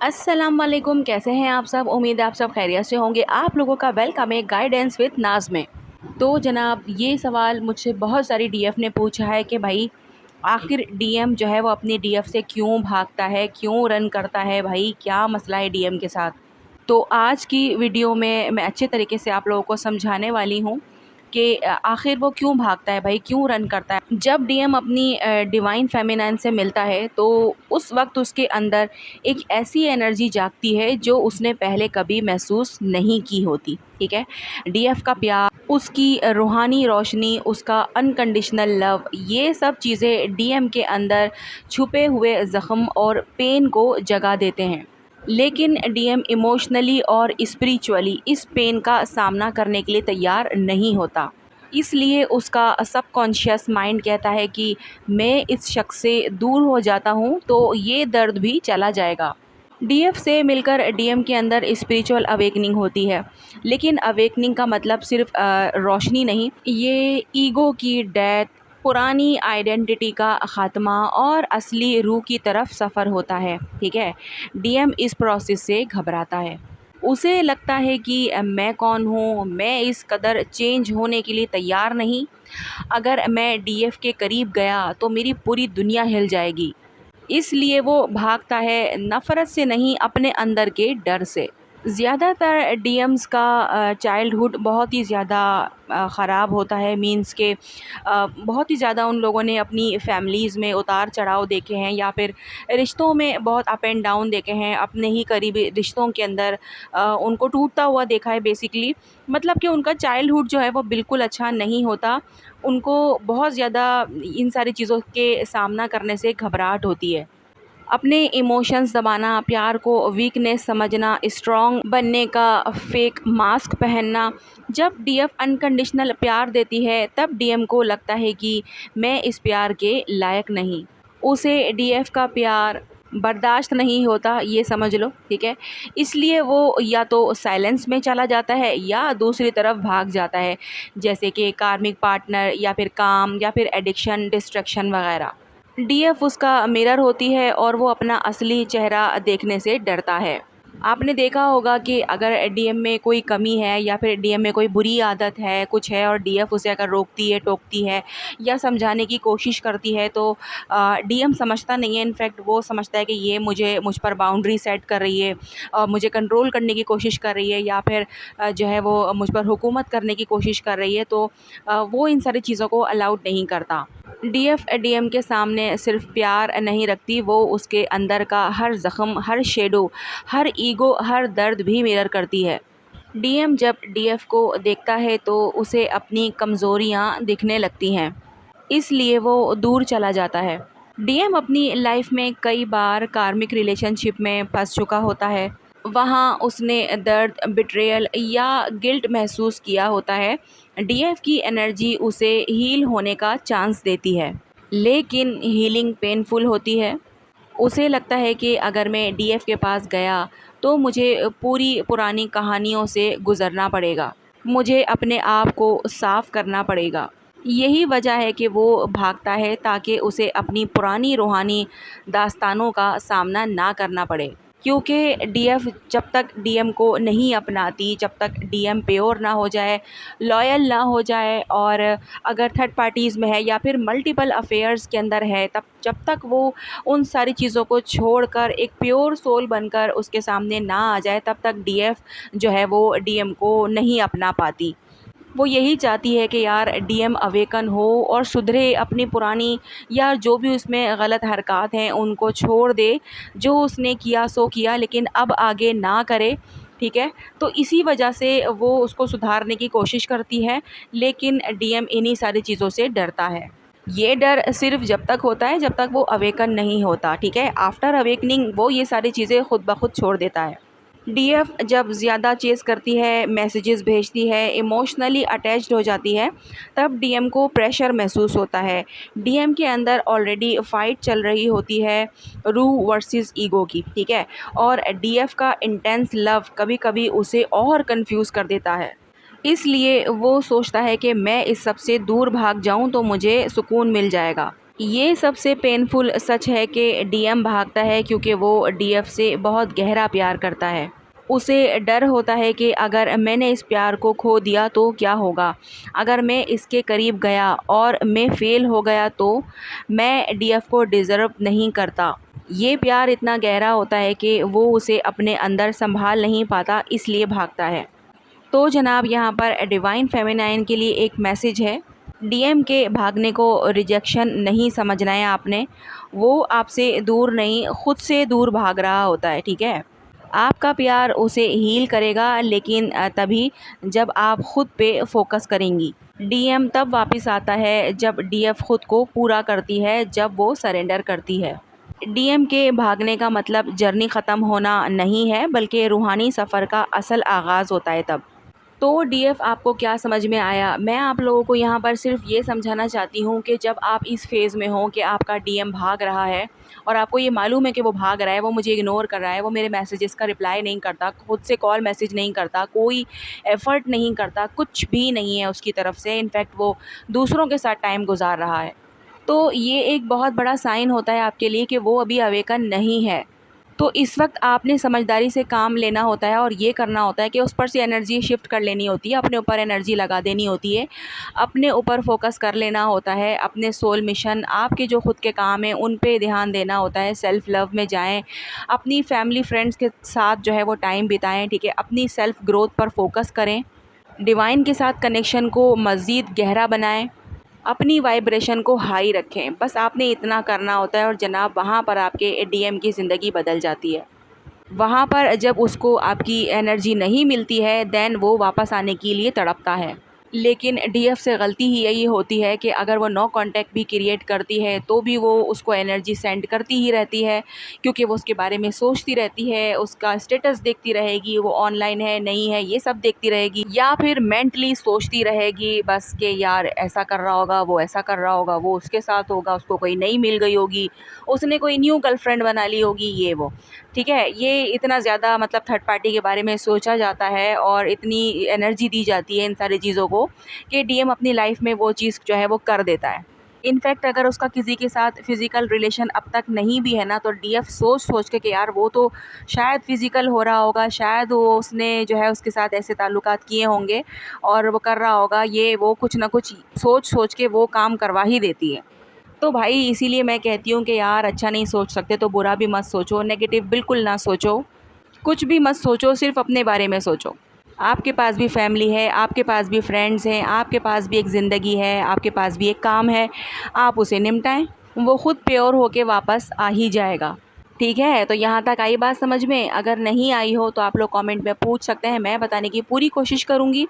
अस्सलाम वालेकुम, कैसे हैं आप सब। उम्मीद है आप सब खैरियत से होंगे। आप लोगों का वेलकम है गाइडेंस विद नाज में। तो जनाब, ये सवाल मुझसे बहुत सारी डीएफ ने पूछा है कि भाई आखिर डीएम जो है वो अपनी डीएफ से क्यों भागता है, क्यों रन करता है, भाई क्या मसला है डीएम के साथ। तो आज की वीडियो में मैं अच्छे तरीके से आप लोगों को समझाने वाली हूँ कि आखिर वो क्यों भागता है, भाई क्यों रन करता है। जब डीएम अपनी डिवाइन फेमिनाइन से मिलता है तो उस वक्त उसके अंदर एक ऐसी एनर्जी जागती है जो उसने पहले कभी महसूस नहीं की होती। ठीक है, डीएफ का प्यार, उसकी रूहानी रोशनी, उसका अनकंडीशनल लव, ये सब चीज़ें डीएम के अंदर छुपे हुए ज़ख्म और पेन को जगा देते हैं। लेकिन डीएम इमोशनली और स्पिरिचुअली इस पेन का सामना करने के लिए तैयार नहीं होता। इसलिए उसका सबकॉन्शियस माइंड कहता है कि मैं इस शख्स से दूर हो जाता हूँ तो ये दर्द भी चला जाएगा। डीएफ से मिलकर डीएम के अंदर स्पिरिचुअल अवेकनिंग होती है। लेकिन अवेकनिंग का मतलब सिर्फ रोशनी नहीं, ये ईगो की डेथ, पुरानी आइडेंटिटी का ख़ात्मा और असली रूह की तरफ सफ़र होता है। ठीक है, डीएम इस प्रोसेस से घबराता है। उसे लगता है कि मैं कौन हूँ, मैं इस कदर चेंज होने के लिए तैयार नहीं। अगर मैं डीएफ के करीब गया तो मेरी पूरी दुनिया हिल जाएगी। इसलिए वो भागता है, नफ़रत से नहीं, अपने अंदर के डर से। ज़्यादातर डीएम्स का चाइल्डहुड बहुत ही ज़्यादा ख़राब होता है। मींस के बहुत ही ज़्यादा उन लोगों ने अपनी फैमिलीज़ में उतार चढ़ाव देखे हैं या फिर रिश्तों में बहुत अप एंड डाउन देखे हैं। अपने ही करीबी रिश्तों के अंदर उनको टूटता हुआ देखा है बेसिकली। मतलब कि उनका चाइल्डहुड जो है वो बिल्कुल अच्छा नहीं होता। उनको बहुत ज़्यादा इन सारी चीज़ों के सामना करने से घबराहट होती है। अपने इमोशंस दबाना, प्यार को वीकनेस समझना, स्ट्रॉन्ग बनने का फेक मास्क पहनना। जब डीएफ अनकंडीशनल प्यार देती है तब डीएम को लगता है कि मैं इस प्यार के लायक नहीं। उसे डीएफ का प्यार बर्दाश्त नहीं होता, ये समझ लो। ठीक है, इसलिए वो या तो साइलेंस में चला जाता है या दूसरी तरफ भाग जाता है, जैसे कि कार्मिक पार्टनर या फिर काम या फिर एडिक्शन, डिस्ट्रैक्शन वगैरह। डीएफ उसका मिरर होती है और वो अपना असली चेहरा देखने से डरता है। आपने देखा होगा कि अगर डीएम में कोई कमी है या फिर डीएम में कोई बुरी आदत है, कुछ है, और डीएफ उसे अगर रोकती है, टोकती है या समझाने की कोशिश करती है तो डीएम समझता नहीं है। इनफैक्ट वो समझता है कि ये मुझ पर बाउंड्री सेट कर रही है, मुझे कंट्रोल करने की कोशिश कर रही है, या फिर जो है वो मुझ पर हुकूमत करने की कोशिश कर रही है। तो वो इन सारी चीज़ों को अलाउड नहीं करता। डीएफ डीएम के सामने सिर्फ प्यार नहीं रखती, वो उसके अंदर का हर ज़ख्म, हर शेडो, हर ईगो, हर दर्द भी मिरर करती है। डीएम जब डीएफ को देखता है तो उसे अपनी कमज़ोरियाँ दिखने लगती हैं, इसलिए वो दूर चला जाता है। डीएम अपनी लाइफ में कई बार कार्मिक रिलेशनशिप में फंस चुका होता है। वहाँ उसने दर्द, बिट्रेयल या गिल्ट महसूस किया होता है। डीएफ की एनर्जी उसे हील होने का चांस देती है, लेकिन हीलिंग पेनफुल होती है। उसे लगता है कि अगर मैं डीएफ के पास गया तो मुझे पूरी पुरानी कहानियों से गुज़रना पड़ेगा, मुझे अपने आप को साफ़ करना पड़ेगा। यही वजह है कि वो भागता है, ताकि उसे अपनी पुरानी रूहानी दास्तानों का सामना ना करना पड़े। क्योंकि डीएफ जब तक डीएम को नहीं अपनाती, जब तक डीएम प्योर ना हो जाए, लॉयल ना हो जाए, और अगर थर्ड पार्टीज़ में है या फिर मल्टीपल अफेयर्स के अंदर है, तब जब तक वो उन सारी चीज़ों को छोड़कर एक प्योर सोल बनकर उसके सामने ना आ जाए, तब तक डीएफ जो है वो डीएम को नहीं अपना पाती। वो यही चाहती है कि यार डीएम अवेकन हो और सुधरे, अपनी पुरानी या जो भी उसमें गलत हरकत हैं उनको छोड़ दे। जो उसने किया सो किया, लेकिन अब आगे ना करे। ठीक है, तो इसी वजह से वो उसको सुधारने की कोशिश करती है, लेकिन डीएम इन्हीं सारी चीज़ों से डरता है। ये डर सिर्फ जब तक होता है जब तक वो अवेकन नहीं होता। ठीक है, आफ्टर अवेकनिंग वो ये सारी चीज़ें खुद ब खुद छोड़ देता है। डीएफ जब ज़्यादा चेज़ करती है, मैसेजेस भेजती है, इमोशनली अटैच्ड हो जाती है, तब डीएम को प्रेशर महसूस होता है। डीएम के अंदर ऑलरेडी फ़ाइट चल रही होती है, रूह वर्सेस ईगो की। ठीक है, और डीएफ का इंटेंस लव कभी कभी उसे और कंफ्यूज कर देता है। इसलिए वो सोचता है कि मैं इस सब से दूर भाग जाऊं तो मुझे सुकून मिल जाएगा। ये सबसे पेनफुल सच है कि डीएम भागता है क्योंकि वो डीएफ से बहुत गहरा प्यार करता है। उसे डर होता है कि अगर मैंने इस प्यार को खो दिया तो क्या होगा? अगर मैं इसके करीब गया और मैं फ़ेल हो गया तो? मैं डीएफ को डिज़र्व नहीं करता। ये प्यार इतना गहरा होता है कि वो उसे अपने अंदर सँभाल नहीं पाता, इसलिए भागता है। तो जनाब यहाँ पर डिवाइन फेमिनाइन के लिए एक मैसेज है। डीएम के भागने को रिजेक्शन नहीं समझना है आपने। वो आपसे दूर नहीं, खुद से दूर भाग रहा होता है, ठीक है? आपका प्यार उसे हील करेगा, लेकिन तभी जब आप खुद पे फोकस करेंगी। डीएम तब वापस आता है जब डीएफ खुद को पूरा करती है, जब वो सरेंडर करती है। डीएम के भागने का मतलब जर्नी ख़त्म होना नहीं है, बल्कि रूहानी सफ़र का असल आगाज़ होता है तब। तो डीएफ आपको क्या समझ में आया? मैं आप लोगों को यहाँ पर सिर्फ ये समझाना चाहती हूँ कि जब आप इस फ़ेज़ में हो कि आपका डीएम भाग रहा है और आपको ये मालूम है कि वो भाग रहा है, वो मुझे इग्नोर कर रहा है, वो मेरे मैसेजेस का रिप्लाई नहीं करता, खुद से कॉल मैसेज नहीं करता, कोई एफ़र्ट नहीं करता, कुछ भी नहीं है उसकी तरफ से, इनफैक्ट वो दूसरों के साथ टाइम गुजार रहा है। तो ये एक बहुत बड़ा साइन होता है आपके लिए कि वो अभी अवेकन नहीं है। तो इस वक्त आपने समझदारी से काम लेना होता है और ये करना होता है कि उस पर से एनर्जी शिफ्ट कर लेनी होती है, अपने ऊपर एनर्जी लगा देनी होती है, अपने ऊपर फोकस कर लेना होता है, अपने सोल मिशन, आपके जो खुद के काम हैं उन पे ध्यान देना होता है। सेल्फ़ लव में जाएं, अपनी फैमिली फ्रेंड्स के साथ जो है वो टाइम बिताएं, ठीक है? अपनी सेल्फ़ ग्रोथ पर फोकस करें, डिवाइन के साथ कनेक्शन को मज़ीद गहरा बनाएं, अपनी वाइब्रेशन को हाई रखें। बस आपने इतना करना होता है और जनाब वहाँ पर आपके डीएम की ज़िंदगी बदल जाती है। वहाँ पर जब उसको आपकी एनर्जी नहीं मिलती है, देन वो वापस आने के लिए तड़पता है। लेकिन डीएफ से गलती ही यही होती है कि अगर वो नो कांटेक्ट भी क्रिएट करती है तो भी वो उसको एनर्जी सेंड करती ही रहती है, क्योंकि वो उसके बारे में सोचती रहती है, उसका स्टेटस देखती रहेगी, वो ऑनलाइन है नहीं है ये सब देखती रहेगी, या फिर मेंटली सोचती रहेगी बस कि यार ऐसा कर रहा होगा, वो ऐसा कर रहा होगा, वो उसके साथ होगा, उसको कोई नई मिल गई होगी, उसने कोई न्यू गर्लफ्रेंड बना ली होगी, ये वो, ठीक है? ये इतना ज़्यादा मतलब थर्ड पार्टी के बारे में सोचा जाता है और इतनी एनर्जी दी जाती है इन सारी चीज़ों को कि डीएम अपनी लाइफ में वो चीज़ जो है वो कर देता है। इनफैक्ट अगर उसका किसी के साथ फ़िज़िकल रिलेशन अब तक नहीं भी है ना, तो डीएफ सोच सोच के कि यार वो तो शायद फ़िज़िकल हो रहा होगा, शायद वो उसने जो है उसके साथ ऐसे ताल्लुकात किए होंगे और वो कर रहा होगा, ये वो कुछ ना कुछ सोच सोच के वो काम करवा ही देती है। तो भाई इसीलिए मैं कहती हूँ कि यार अच्छा नहीं सोच सकते तो बुरा भी मत सोचो, नेगेटिव बिल्कुल ना सोचो, कुछ भी मत सोचो, सिर्फ अपने बारे में सोचो। आपके पास भी फैमिली है, आपके पास भी फ्रेंड्स हैं, आपके पास भी एक ज़िंदगी है, आपके पास भी एक काम है, आप उसे निपटाएं, वो खुद प्योर होके वापस आ ही जाएगा। ठीक है? तो यहाँ तक आई बात समझ में? अगर नहीं आई हो तो आप लोग कमेंट में पूछ सकते हैं, मैं बताने की पूरी कोशिश करूँगी।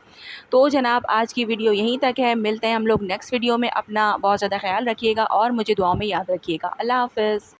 तो जनाब आज की वीडियो यहीं तक है, मिलते हैं हम लोग नेक्स्ट वीडियो में। अपना बहुत ज़्यादा ख्याल रखिएगा और मुझे दुआओं में याद रखिएगा। अल्लाह हाफ़िज़।